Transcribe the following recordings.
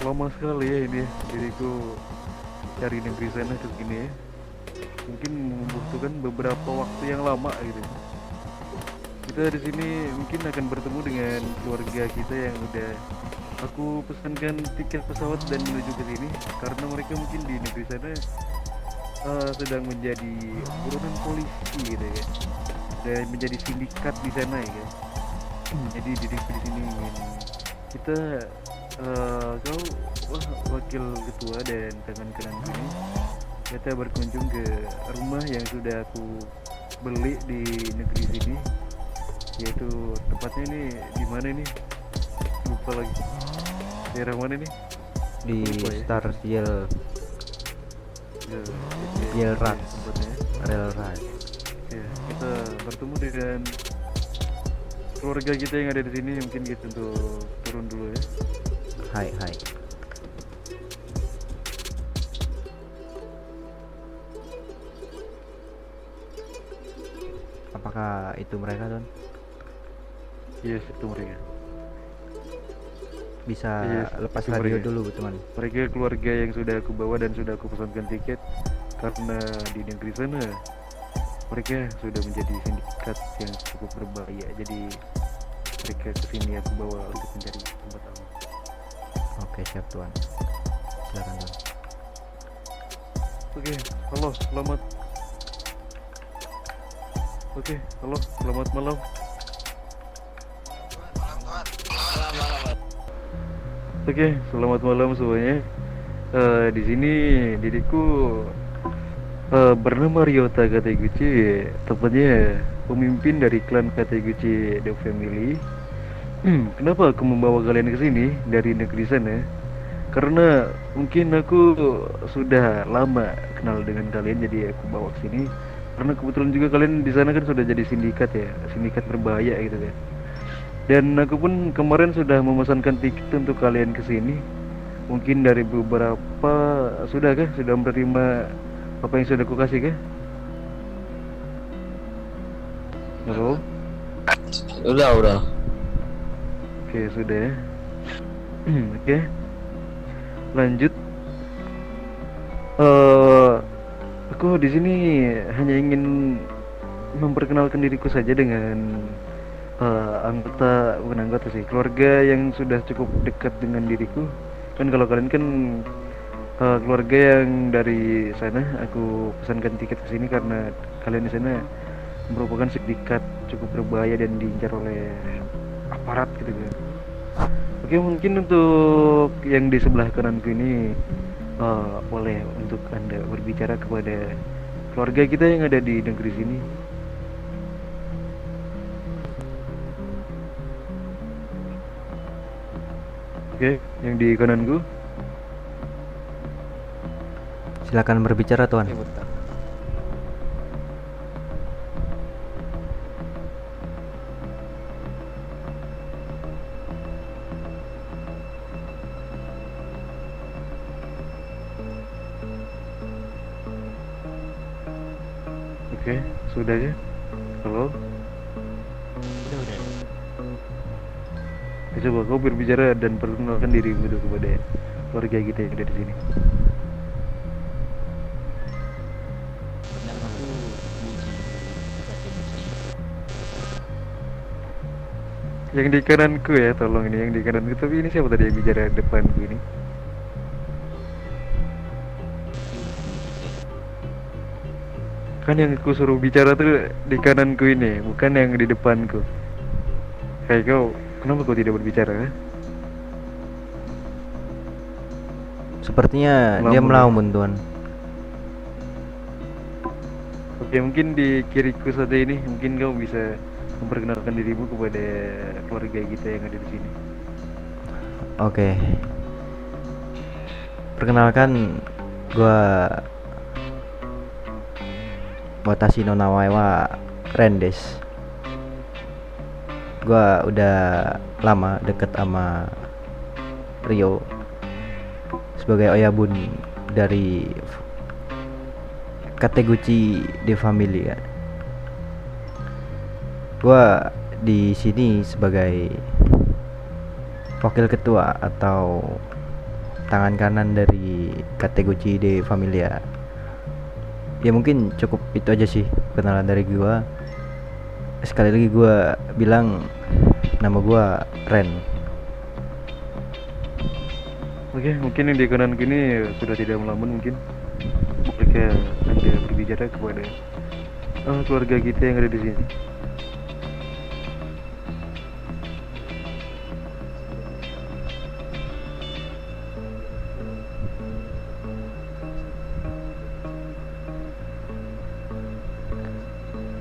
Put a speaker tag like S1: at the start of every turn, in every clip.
S1: lama sekali ya ini ya, diriku cari negeri sana ke sini ya. Mungkin membutuhkan beberapa waktu yang lama gitu. Kita di sini mungkin akan bertemu dengan keluarga kita yang udah aku pesankan tiket pesawat dan menuju ke sini karena mereka mungkin di negeri sana sedang menjadi buronan polisi gitu ya, dan menjadi sindikat di sana ya guys. Jadi di sini ingin kita kau wakil ketua dan tangan kanan ini kita berkunjung ke rumah yang sudah aku beli di negeri sini, yaitu tempatnya ini di mana ini, lupa lagi daerah mana nih,
S2: Di
S1: aku lupa ya.
S2: Star Rail
S1: Ya,
S2: Rail
S1: oke,
S2: Rats
S1: tempatnya
S2: Rail Ride.
S1: ya. Kita bertemu dengan keluarga kita yang ada di sini. Mungkin kita untuk turun dulu ya.
S2: Hai hai. Apakah itu mereka, Don?
S1: Yes, itu mereka.
S2: Bisa
S1: Yes,
S2: lepas
S1: itu
S2: radio
S1: mereka.
S2: dulu, teman.
S1: Mereka keluarga yang sudah aku bawa dan sudah aku pesankan tiket karena di negeri sana mereka sudah menjadi sindikat yang cukup berbahaya. Jadi mereka kesini aku bawa untuk mencari tempat aman.
S2: Oke, siap, Tuan. Silakan, Don.
S1: Oke, halo, selamat. Oke, halo, selamat malam. Oke, selamat malam semuanya. Di sini diriku bernama Ryota Kateguchi, tepatnya pemimpin dari klan Kateguchi The Family. Kenapa aku membawa kalian ke sini dari negeri sana? Karena mungkin aku sudah lama kenal dengan kalian, jadi aku bawa ke sini. Karena kebetulan juga kalian di sana kan sudah jadi sindikat ya, sindikat berbahaya gitu kan. Dan aku pun kemarin sudah memesankan tiket untuk kalian ke sini. Mungkin dari beberapa sudah kah? Sudah menerima apa yang sudah aku kasih kah? Halo?
S3: Udah.
S1: Oke, sudah ya. Oke, lanjut. eh aku di sini hanya ingin memperkenalkan diriku saja dengan anggota, bukan anggota sih, keluarga yang sudah cukup dekat dengan diriku. Kan kalau kalian kan keluarga yang dari sana, aku pesankan tiket ke sini karena kalian di sana merupakan sindikat cukup berbahaya dan diincar oleh aparat gitu kan. Oke, mungkin untuk yang di sebelah kananku ini boleh untuk Anda berbicara kepada keluarga kita yang ada di negeri sini. Oke, yang di kananku.
S2: Silakan berbicara, Tuan.
S3: Iya betul.
S1: Oke, sudah ya. Halo.
S3: Udah.
S1: Coba kau berbicara dan perkenalkan dirimu dulu kepada keluarga kita yang ada di sini.
S3: Namaku Muji Sakaguchi.
S1: Yang di kananku ya, tolong ini yang di kananku. Tapi ini siapa tadi yang bicara depanku ini? Kan yang aku suruh bicara tuh di kananku ini, bukan yang di depanku. Kayak kau, kenapa kau tidak berbicara? Eh?
S2: Sepertinya dia
S1: Melamun ya.
S2: melamun, Tuan.
S1: Oke, mungkin di kiriku saja ini, mungkin kau bisa memperkenalkan dirimu kepada keluarga kita yang ada di sini.
S2: Oke. Perkenalkan, gua Watashi no Nawae wa Rendes. Gua udah lama deket sama Rio sebagai oyabun dari Kateguchi de Family ya. Gua di sini sebagai wakil ketua atau tangan kanan dari Kateguchi de Familia. Ya mungkin cukup itu aja sih kenalan dari gua. Sekali lagi gua bilang nama gua Ren.
S1: Oke, mungkin yang di kanan kini sudah tidak melamun mungkin. Bolehkah Anda berbicara kepada keluarga kita yang ada di sini?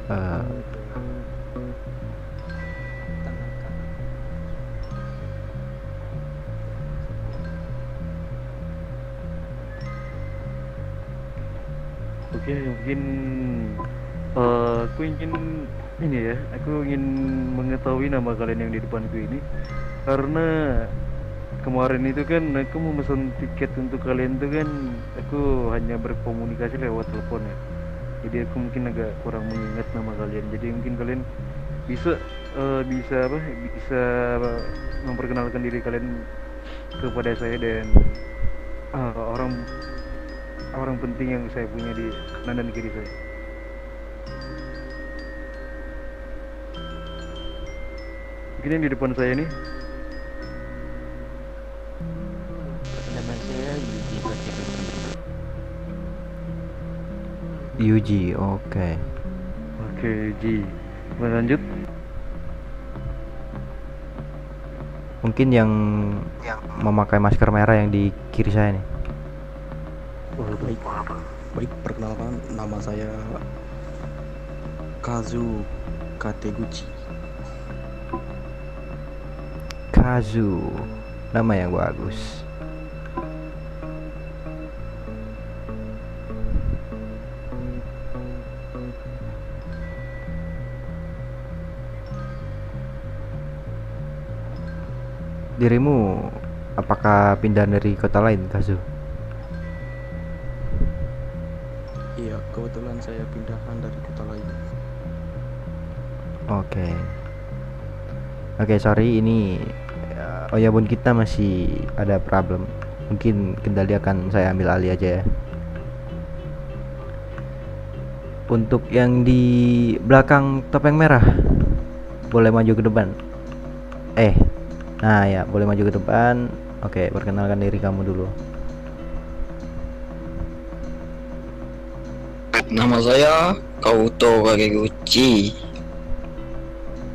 S2: Eh,
S1: Oke, mungkin aku ingin ini ya, aku ingin mengetahui nama kalian yang di depanku ini karena kemarin itu kan aku memesan tiket untuk kalian tuh kan aku hanya berkomunikasi lewat telepon ya. Jadi aku mungkin agak kurang mengingat nama kalian. Jadi mungkin kalian bisa bisa apa? Bisa memperkenalkan diri kalian kepada saya dan orang orang penting yang saya punya di kanan dan kiri saya. Mungkin yang di depan saya nih.
S3: Nama saya Yuji Kateguchi.
S2: Yuji, oke.
S1: Oke, Ji. Lanjut.
S2: Mungkin yang memakai masker merah yang di kiri saya nih.
S4: Baik, baik, perkenalkan nama saya Kazu Kateguchi.
S2: Kazu, nama yang bagus. Dirimu apakah pindah dari kota lain, Kazu?
S4: Iya, kebetulan saya pindahkan dari kota lain.
S2: Oke. Oke, sorry ini Oyabun kita masih ada problem. Mungkin kendali akan saya ambil alih aja ya. Untuk yang di belakang topeng merah, boleh maju ke depan. Nah ya, boleh maju ke depan. Oke, perkenalkan diri kamu dulu.
S3: Nama saya Kauto Kageguchi.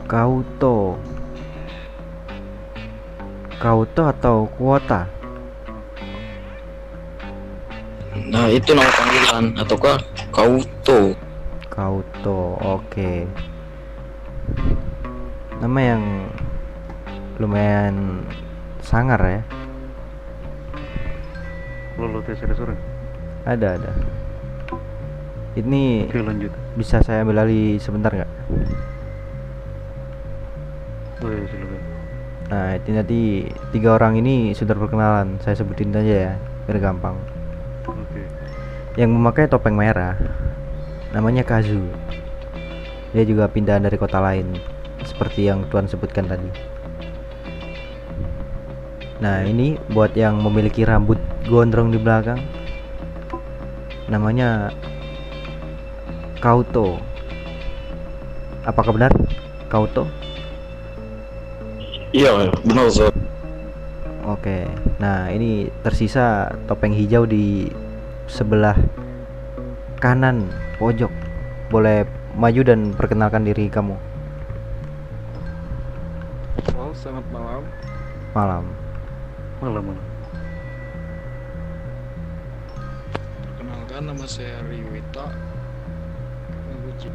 S2: Kauto. Kauto atau kuota?
S3: Nah, itu nama panggilan ataukah Kauto.
S2: Kauto, oke. Nama yang lumayan sangar ya.
S1: Lo tes ada suara.
S2: Ada. Ini
S1: Oke, lanjut.
S2: bisa saya ambil alih sebentar nggak?
S1: Oh ya, silakan.
S2: Nah, itu nanti 3 orang ini sudah perkenalan. Saya sebutin aja ya, biar gampang.
S1: Oke.
S2: Yang memakai topeng merah namanya Kazu. Dia juga pindah dari kota lain, seperti yang Tuan sebutkan tadi. Nah, ini buat yang memiliki rambut gondrong di belakang, namanya Kauto. Apakah benar, Kauto?
S3: Iya, benar Zod.
S2: Oke. Nah, ini tersisa topeng hijau di sebelah kanan pojok. Boleh maju dan perkenalkan diri kamu.
S4: Oh, selamat malam.
S2: Malam.
S1: Malam.
S4: Perkenalkan, nama saya Riwita Kateguchi.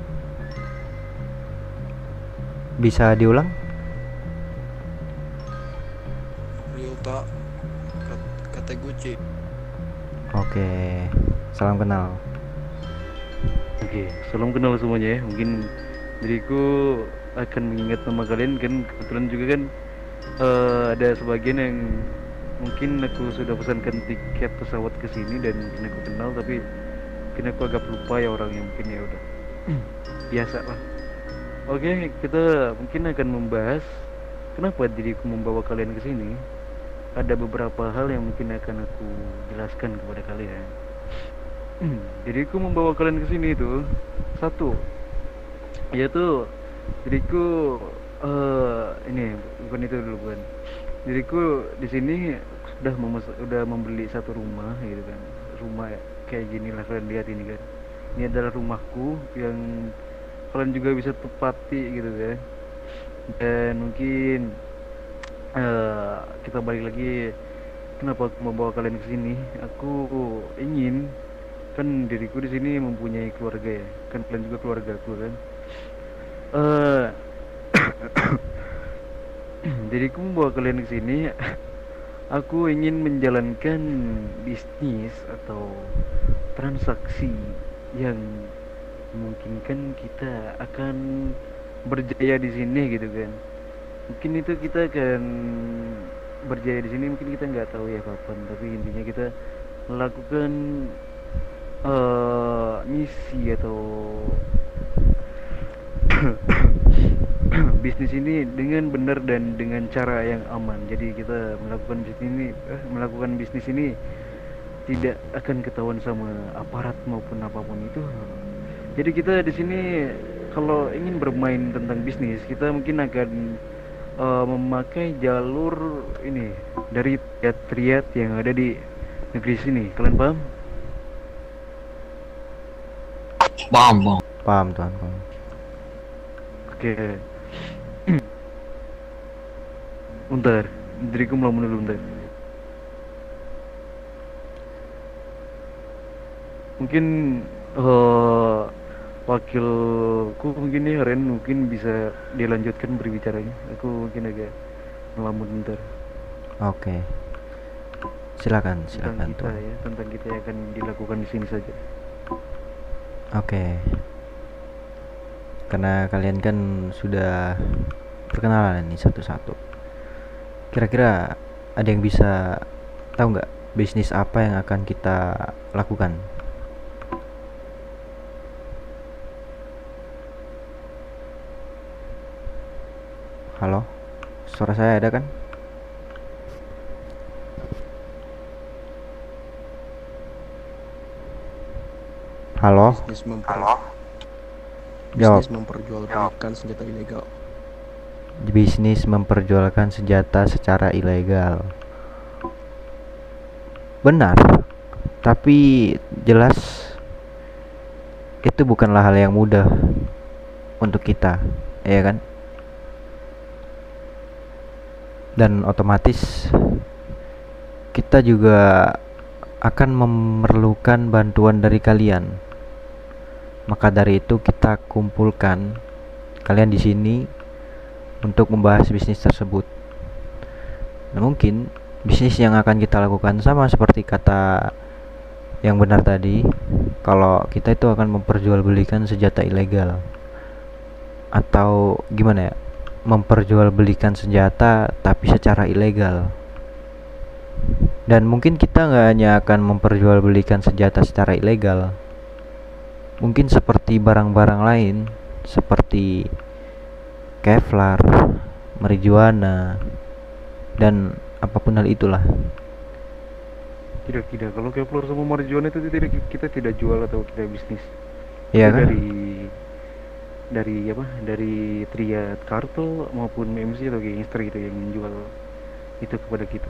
S2: Bisa diulang?
S4: Ryuta Kateguchi.
S2: Oke. Salam kenal.
S1: Oke, salam kenal semuanya ya. Mungkin diriku akan mengingat nama kalian kan kebetulan juga kan ada sebagian yang mungkin aku sudah pesankan tiket pesawat ke sini dan mungkin aku kenal tapi mungkin aku agak lupa ya orangnya mungkin ya udah biasa lah. Oke, kita mungkin akan membahas kenapa diriku membawa kalian ke sini. ada beberapa hal yang mungkin akan aku jelaskan kepada kalian. Jadi aku membawa kalian ke sini itu satu, yaitu diriku ini bukan itu dulu bukan. Diriku di sini udah membeli satu rumah gitu kan. Rumah kayak gini lah kalian lihat ini kan. Ini adalah rumahku yang kalian juga bisa tepati gitu kan. Dan mungkin kita balik lagi, kenapa aku membawa kalian ke sini? Aku ingin, kan diriku di sini mempunyai keluarga ya, kan kalian juga keluarga aku kan. eh Diriku membawa kalian ke sini. Aku ingin menjalankan bisnis atau transaksi yang memungkinkan kita akan berjaya di sini gitu kan. Mungkin itu kita akan berjaya di sini, mungkin kita nggak tahu ya kapan, tapi intinya kita melakukan misi atau bisnis ini dengan benar dan dengan cara yang aman. Jadi kita melakukan bisnis ini tidak akan ketahuan sama aparat maupun apapun itu. Jadi kita di sini kalau ingin bermain tentang bisnis, kita mungkin akan memakai jalur ini dari triad yang ada di negeri sini. Kalian paham?
S3: Paham bang.
S2: Paham tuan, paham.
S1: Oke. Bentar, diriku mau dulu bentar. Mungkin wakilku mungkin nih Ren mungkin bisa dilanjutkan berbicaranya. Aku mungkin agak melamun bentar.
S2: Oke. Silakan,
S1: Tentang
S2: silakan
S1: kita
S2: tuan.
S1: ya, tentang kita yang akan dilakukan di sini saja.
S2: Oke. Karena kalian kan sudah perkenalan nih satu-satu. Kira-kira ada yang bisa tahu nggak bisnis apa yang akan kita lakukan? Halo? Suara saya ada kan? Halo? Jawab.
S4: Bisnis memperjualbelikan senjata ilegal.
S2: Bisnis memperjualkan senjata secara ilegal. Benar. Tapi jelas itu bukanlah hal yang mudah untuk kita, ya kan? Dan otomatis kita juga akan memerlukan bantuan dari kalian. Maka dari itu kita kumpulkan kalian di sini untuk membahas bisnis tersebut. Nah, mungkin bisnis yang akan kita lakukan sama seperti kata yang benar tadi, kalau kita itu akan memperjualbelikan senjata ilegal. Atau gimana ya? Memperjualbelikan senjata tapi secara ilegal. Dan mungkin kita nggak hanya akan memperjualbelikan senjata secara ilegal. Mungkin seperti barang-barang lain, seperti Kevlar, marijuana, dan apapun hal itulah.
S1: Tidak. Kalau Kevlar sama marijuana itu tidak, kita tidak jual atau kita bisnis.
S2: Iya
S1: Itu
S2: kan?
S1: dari apa? Dari triad kartel maupun MC atau gangster gitu yang menjual itu kepada kita.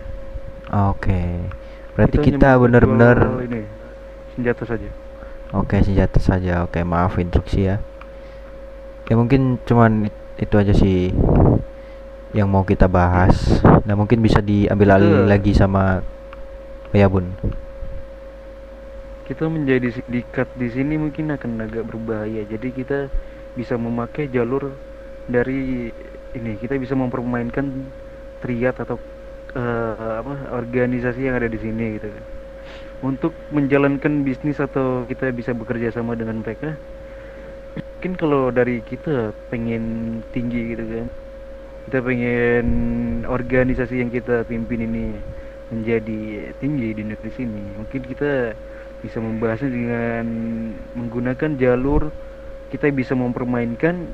S2: Oke. Berarti
S1: Kita
S2: kita
S1: hanya
S2: benar-benar
S1: menjual ini senjata saja.
S2: oke, senjata saja. Oke, maaf instruksi ya. Ya mungkin cuman itu aja sih yang mau kita bahas. Nah, mungkin bisa diambil alih lagi sama ya Bun.
S1: Kita menjadi sindikat di sini mungkin akan agak berbahaya. Jadi kita bisa memakai jalur dari ini. Kita bisa mempermainkan triad atau organisasi yang ada di sini gitu kan. Untuk menjalankan bisnis atau kita bisa bekerja sama dengan mereka. Mungkin kalau dari kita pengen tinggi gitu kan. Kita pengen organisasi yang kita pimpin ini menjadi tinggi di negeri sini. Mungkin kita bisa membahasnya dengan menggunakan jalur kita bisa mempermainkan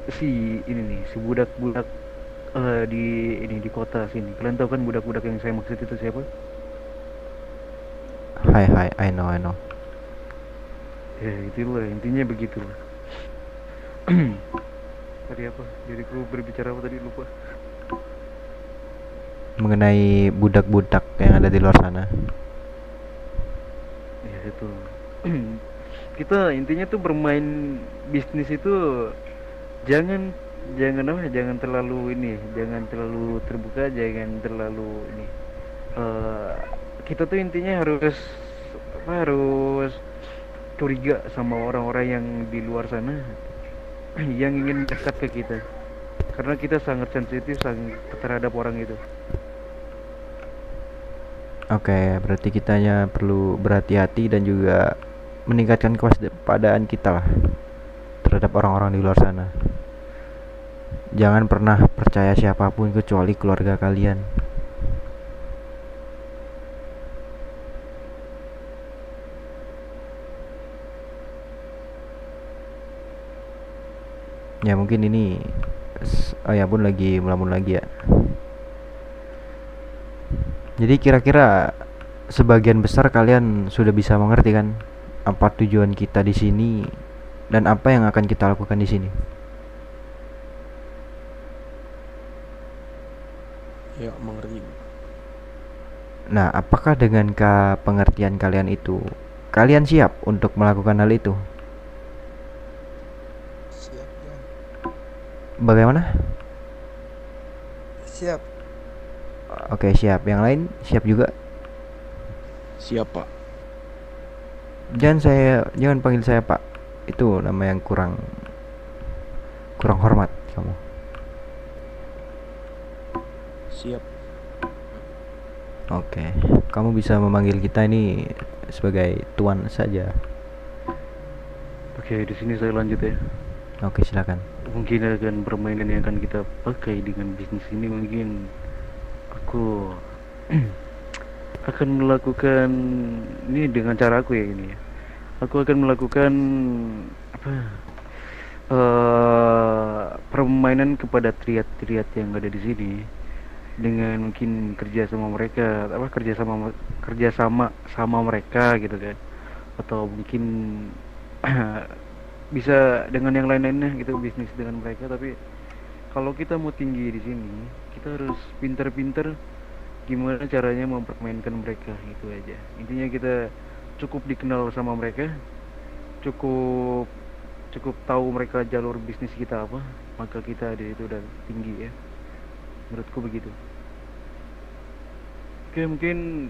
S1: si ini nih, si budak-budak di ini di kota sini. Kalian tahu kan budak-budak yang saya maksud itu siapa?
S2: Hai hai, I know I know.
S1: Ya itulah intinya begitu. Tadi apa? Diriku berbicara apa tadi lupa.
S2: Mengenai budak-budak yang ada di luar sana.
S1: Ya itu. Kita intinya tuh bermain bisnis itu jangan jangan apa ya, jangan terlalu ini, jangan terlalu terbuka, jangan terlalu ini. Eh, kita tuh intinya harus apa, harus curiga sama orang-orang yang di luar sana yang ingin dekat ke kita karena kita sangat sensitif sangat terhadap orang itu.
S2: Oke, berarti kita hanya perlu berhati-hati dan juga meningkatkan kewaspadaan kita lah terhadap orang-orang di luar sana. Jangan pernah percaya siapapun kecuali keluarga kalian. Ya mungkin ini ya pun lagi melamun lagi ya. Jadi kira-kira sebagian besar kalian sudah bisa mengerti kan apa tujuan kita di sini dan apa yang akan kita lakukan di sini.
S4: Ya, mengerti.
S2: Nah, apakah dengan pengertian kalian itu kalian siap untuk melakukan hal itu?
S5: Siap, Jan.
S2: Bagaimana?
S5: Siap.
S2: Oke, siap. Yang lain siap juga.
S4: Siapa?
S2: Jangan panggil saya Pak. Itu nama yang kurang kurang hormat kamu.
S4: Siap.
S2: Oke, kamu bisa memanggil kita ini sebagai tuan saja.
S1: Oke, di sini saya lanjut ya.
S2: Oke, silakan.
S1: Mungkin akan permainan yang akan kita pakai dengan bisnis ini mungkin aku akan melakukan ini dengan cara aku ya ini ya. Aku akan melakukan apa? Permainan kepada triad-triad yang ada di sini dengan mungkin kerja sama mereka apa kerja sama mereka gitu kan atau mungkin bisa dengan yang lain-lainnya gitu bisnis dengan mereka tapi kalau kita mau tinggi di sini kita harus pinter-pinter gimana caranya mempermainkan mereka itu aja intinya kita cukup dikenal sama mereka cukup cukup tahu mereka jalur bisnis kita apa maka kita di itu udah tinggi ya menurutku begitu. Oke mungkin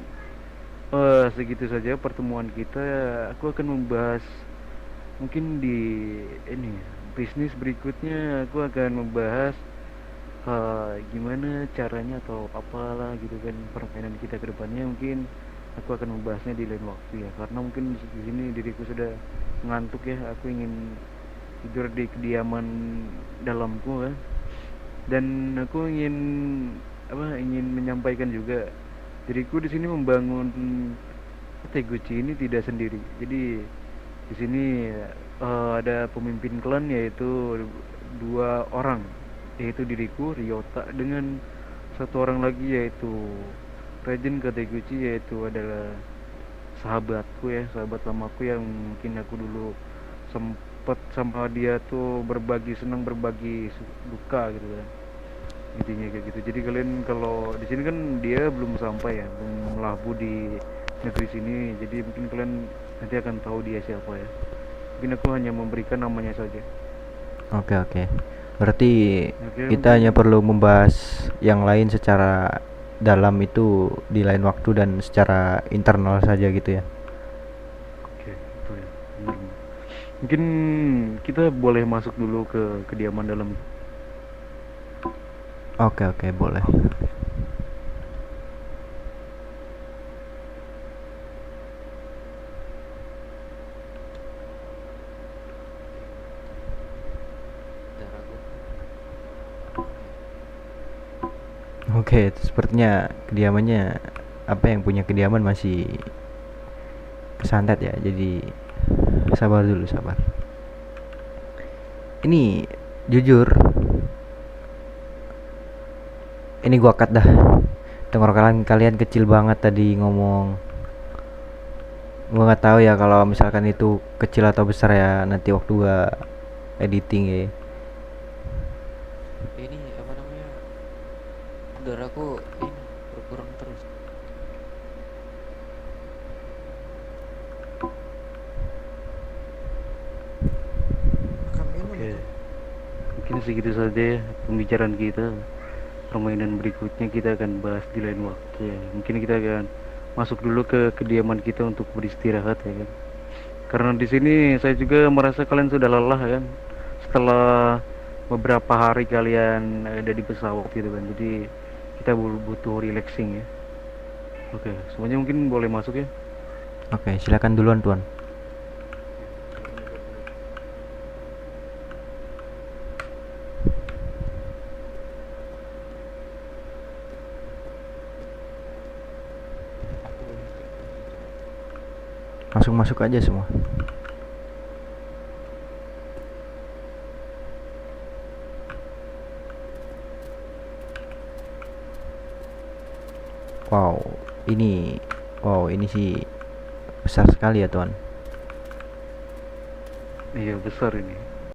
S1: segitu saja pertemuan kita aku akan membahas mungkin di ini bisnis berikutnya aku akan membahas gimana caranya atau apalah gitu kan permainan kita ke depannya mungkin aku akan membahasnya di lain waktu ya karena mungkin di sini diriku sudah ngantuk ya aku ingin tidur di kediaman dalamku kan dan aku ingin menyampaikan juga diriku di sini membangun Teguchi ini tidak sendiri jadi di sini ada pemimpin klan yaitu dua orang yaitu diriku Ryota dengan satu orang lagi yaitu Raiden Kateguchi yaitu adalah sahabatku ya sahabat lamaku yang mungkin aku dulu sempet sama dia tuh berbagi senang berbagi duka gitu kan intinya kayak gitu jadi kalian kalau di sini kan dia belum sampai ya belum melabuh di negeri sini jadi mungkin kalian nanti akan tahu dia siapa ya mungkin aku hanya memberikan namanya saja.
S2: Oke, oke. Berarti
S1: Oke
S2: kita hanya
S1: mungkin
S2: perlu membahas yang lain secara dalam itu di lain waktu dan secara internal saja gitu ya.
S1: oke itu ya benar. Mungkin kita boleh masuk dulu ke kediaman dalam.
S2: Oke, oke, boleh. Oke, sepertinya kediamannya apa yang punya kediaman masih kesantet ya. Jadi sabar dulu, sabar. Ini jujur ini gua cut dah. Tenggorokan kalian kecil banget tadi ngomong. Gua nggak tahu ya kalau misalkan itu kecil atau besar ya, nanti waktu gua editing ya.
S5: Ini apa namanya? Udaraku ini berkurang terus.
S4: Makan minum
S1: Oke,
S4: itu.
S1: mungkin segitu saja ya pembicaraan kita. Permainan berikutnya kita akan bahas di lain waktu ya. Mungkin kita akan masuk dulu ke kediaman kita untuk beristirahat ya kan. Karena di sini saya juga merasa kalian sudah lelah kan. Setelah beberapa hari kalian ada di pesawat gitu kan. Jadi kita butuh relaxing ya. Oke, semuanya mungkin boleh masuk ya.
S2: Oke, silakan duluan tuan. Langsung masuk aja semua. Wow, ini ini sih besar sekali ya tuan.
S1: Iya besar ini.